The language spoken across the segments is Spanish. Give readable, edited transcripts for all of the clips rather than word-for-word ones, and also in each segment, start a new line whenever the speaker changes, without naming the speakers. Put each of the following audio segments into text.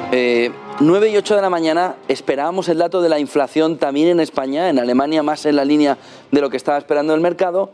9 y 8 de la mañana esperábamos el dato de la inflación también en España, en Alemania más en la línea de lo que estaba esperando el mercado.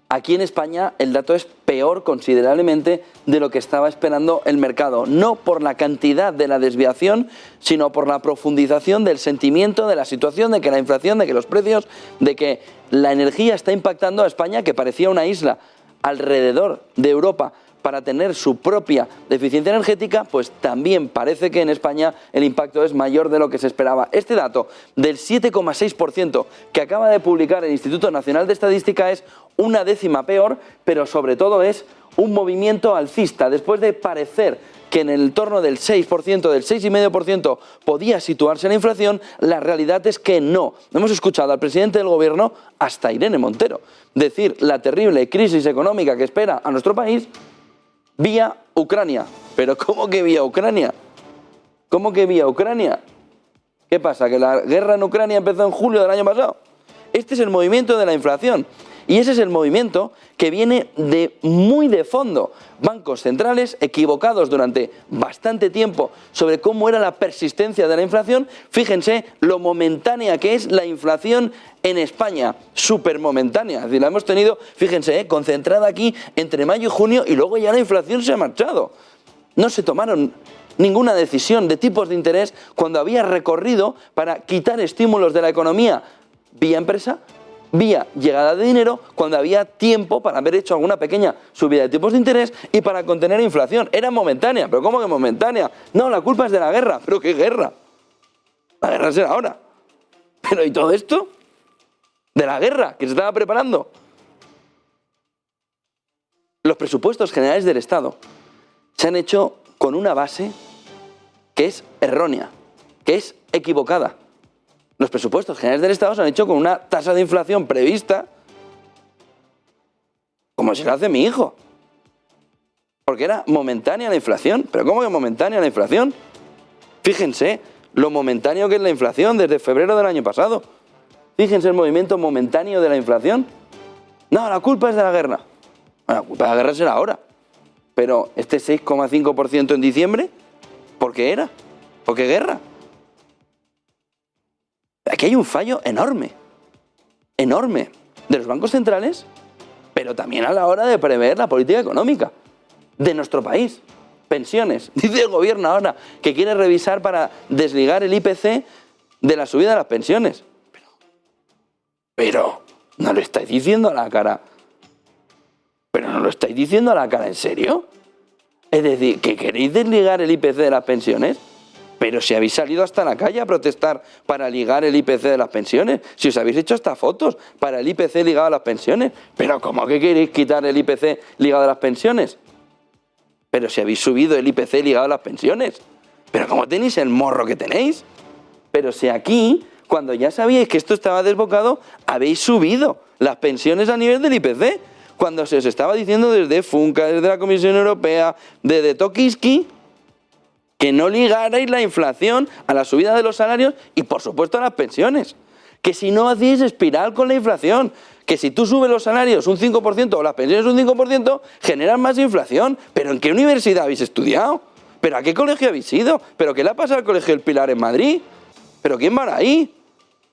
Aquí en España el dato es peor considerablemente de lo que estaba esperando el mercado, no por la cantidad de la desviación, sino por la profundización del sentimiento, de la situación, de que la inflación, de que los precios, de que la energía está impactando a España, que parecía una isla alrededor de Europa para tener su propia deficiencia energética, pues también parece que en España el impacto es mayor de lo que se esperaba. Este dato del 7,6% que acaba de publicar el Instituto Nacional de Estadística es una décima peor, pero sobre todo es un movimiento alcista. Después de parecer que en el entorno del 6%, del 6,5% podía situarse la inflación, la realidad es que no. Hemos escuchado al presidente del gobierno, hasta Irene Montero, decir la terrible crisis económica que espera a nuestro país vía Ucrania. ¿Pero cómo que vía Ucrania? ¿Cómo que vía Ucrania? ¿Qué pasa? ¿Que la guerra en Ucrania empezó en julio del año pasado? Este es el movimiento de la inflación. Y ese es el movimiento que viene muy de fondo. Bancos centrales equivocados durante bastante tiempo sobre cómo era la persistencia de la inflación. Fíjense lo momentánea que es la inflación en España, súper momentánea. Es decir, la hemos tenido, fíjense, concentrada aquí entre mayo y junio y luego ya la inflación se ha marchado. No se tomaron ninguna decisión de tipos de interés cuando había recorrido para quitar estímulos de la economía vía empresa, vía llegada de dinero, cuando había tiempo para haber hecho alguna pequeña subida de tipos de interés y para contener inflación. Era momentánea, pero ¿cómo que momentánea? No, la culpa es de la guerra. ¿Pero qué guerra? La guerra será ahora. ¿Pero y todo esto? De la guerra que se estaba preparando. Los presupuestos generales del Estado se han hecho con una base que es errónea, que es equivocada. Los presupuestos generales del Estado se han hecho con una tasa de inflación prevista como si lo hace mi hijo. Porque era momentánea la inflación. ¿Pero cómo que momentánea la inflación? Fíjense lo momentáneo que es la inflación desde febrero del año pasado. Fíjense el movimiento momentáneo de la inflación. No, la culpa es de la guerra. Bueno, la culpa de la guerra será ahora. Pero este 6,5% en diciembre, ¿por qué era? ¿Por qué guerra? Aquí hay un fallo enorme, enorme, de los bancos centrales, pero también a la hora de prever la política económica de nuestro país. Pensiones. Dice el gobierno ahora que quiere revisar para desligar el IPC de la subida de las pensiones. Pero ¿no lo estáis diciendo a la cara? ¿Pero no lo estáis diciendo a la cara en serio? Es decir, ¿que queréis desligar el IPC de las pensiones? Pero si habéis salido hasta la calle a protestar para ligar el IPC de las pensiones, si os habéis hecho hasta fotos para el IPC ligado a las pensiones, pero ¿cómo que queréis quitar el IPC ligado a las pensiones? Pero si habéis subido el IPC ligado a las pensiones, pero ¿cómo tenéis el morro que tenéis? Pero si aquí, cuando ya sabíais que esto estaba desbocado, habéis subido las pensiones a nivel del IPC, cuando se os estaba diciendo desde Funca, desde la Comisión Europea, desde Tokiski, que no ligarais la inflación a la subida de los salarios y, por supuesto, a las pensiones. Que si no hacéis espiral con la inflación, que si tú subes los salarios un 5% o las pensiones un 5%, generan más inflación. ¿Pero en qué universidad habéis estudiado? ¿Pero a qué colegio habéis ido? ¿Pero qué le ha pasado al Colegio del Pilar en Madrid? ¿Pero quién va ahí?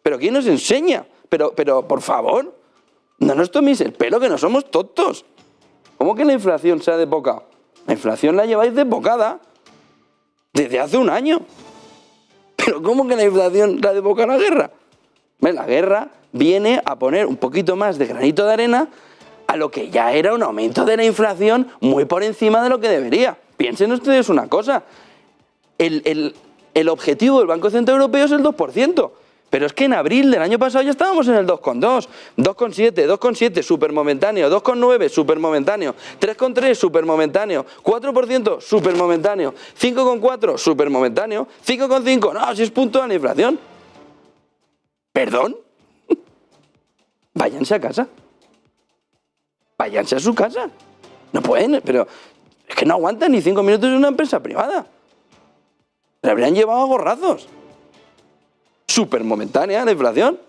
¿Pero quién nos enseña? Pero, por favor, no nos toméis el pelo, que no somos tontos. ¿Cómo que la inflación se ha desbocado? La inflación la lleváis desbocada desde hace un año. ¿Pero cómo que la inflación la desboca la guerra? La guerra viene a poner un poquito más de granito de arena a lo que ya era un aumento de la inflación muy por encima de lo que debería. Piensen ustedes una cosa. El objetivo del Banco Central Europeo es el 2%. Pero es que en abril del año pasado ya estábamos en el 2,2, 2,7, súper momentáneo, 2,9, súper momentáneo, 3,3, súper momentáneo, 4%, súper momentáneo, 5,4, súper momentáneo, 5,5, no, si es puntual la inflación. ¿Perdón? Váyanse a casa. Váyanse a su casa. No pueden, pero es que no aguantan ni 5 minutos en una empresa privada. Se habrían llevado a gorrazos. Súper momentánea la inflación,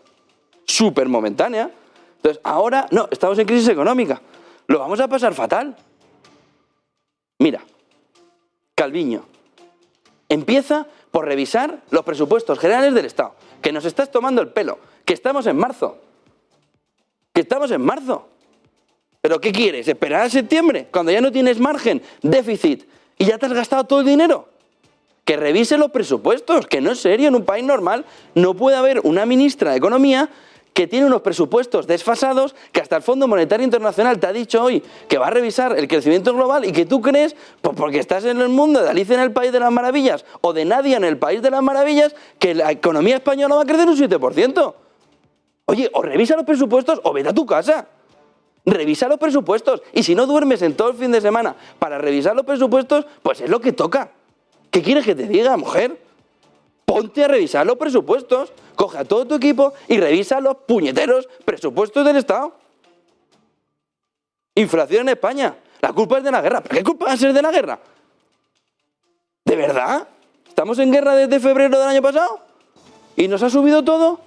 súper momentánea. Entonces, ahora, no, estamos en crisis económica, lo vamos a pasar fatal. Mira, Calviño, Empieza por revisar los presupuestos generales del Estado, que nos estás tomando el pelo, que estamos en marzo. ¿Pero qué quieres? ¿Esperar a septiembre? Cuando ya no tienes margen, déficit, y ya te has gastado todo el dinero. Que revise los presupuestos, que no es serio. En un país normal no puede haber una ministra de Economía que tiene unos presupuestos desfasados, que hasta el Fondo Monetario Internacional te ha dicho hoy que va a revisar el crecimiento global y que tú crees, pues porque estás en el mundo de Alicia en el País de las Maravillas o de Nadia en el País de las Maravillas, que la economía española va a crecer un 7%. Oye, o revisa los presupuestos o vete a tu casa. Revisa los presupuestos. Y si no duermes en todo el fin de semana para revisar los presupuestos, pues es lo que toca. ¿Qué quieres que te diga, mujer? Ponte a revisar los presupuestos, coge a todo tu equipo y revisa los puñeteros presupuestos del Estado. Inflación en España. La culpa es de la guerra. ¿Pero qué culpa va a ser de la guerra? ¿De verdad? ¿Estamos en guerra desde febrero del año pasado? ¿Y nos ha subido todo?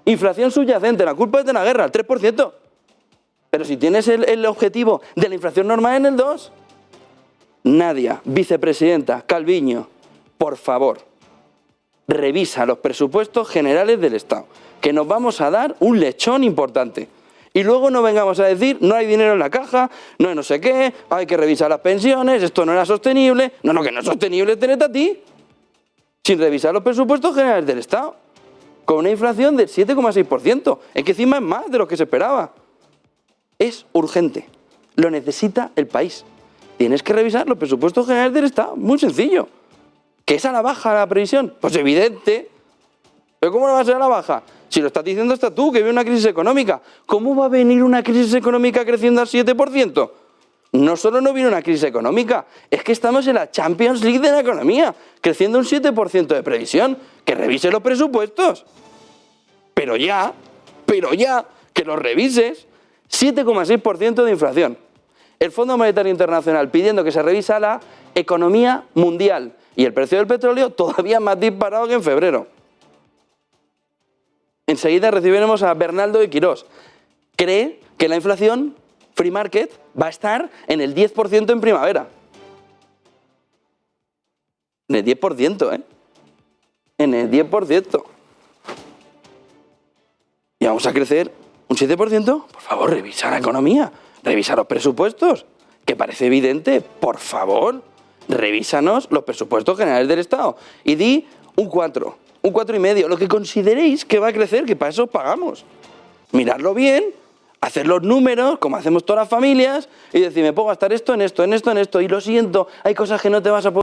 Inflación subyacente. La culpa es de la guerra, el 3%. Pero si tienes el objetivo de la inflación normal en el 2%. Nadia, vicepresidenta, Calviño, por favor, revisa los presupuestos generales del Estado, que nos vamos a dar un lechón importante. Y luego no vengamos a decir, no hay dinero en la caja, no hay no sé qué, hay que revisar las pensiones, esto no era sostenible. No, que no es sostenible tenerte a ti, sin revisar los presupuestos generales del Estado, con una inflación del 7,6%. Es que encima es más de lo que se esperaba. Es urgente, lo necesita el país. Tienes que revisar los presupuestos generales del Estado, muy sencillo. ¿Que es a la baja la previsión? Pues evidente. ¿Pero cómo no va a ser a la baja? Si lo estás diciendo hasta tú, que viene una crisis económica. ¿Cómo va a venir una crisis económica creciendo al 7%? No solo no viene una crisis económica, es que estamos en la Champions League de la economía, creciendo un 7% de previsión. Que revise los presupuestos. Pero ya, que los revises. 7,6% de inflación. El Fondo Monetario Internacional pidiendo que se revisa la economía mundial y el precio del petróleo todavía más disparado que en febrero. Enseguida recibiremos a Bernaldo de Quirós. Cree que la inflación free market va a estar en el 10% en primavera. En el 10%, ¿eh? En el 10%. Y vamos a crecer un 7%. Por favor, revisa la economía. Revisa los presupuestos, que parece evidente. Por favor, revísanos los presupuestos generales del Estado y di un 4, un 4,5, lo que consideréis que va a crecer, que para eso pagamos. Miradlo bien, hacer los números, como hacemos todas las familias, y decir, me puedo gastar esto, en esto, y lo siento, hay cosas que no te vas a poder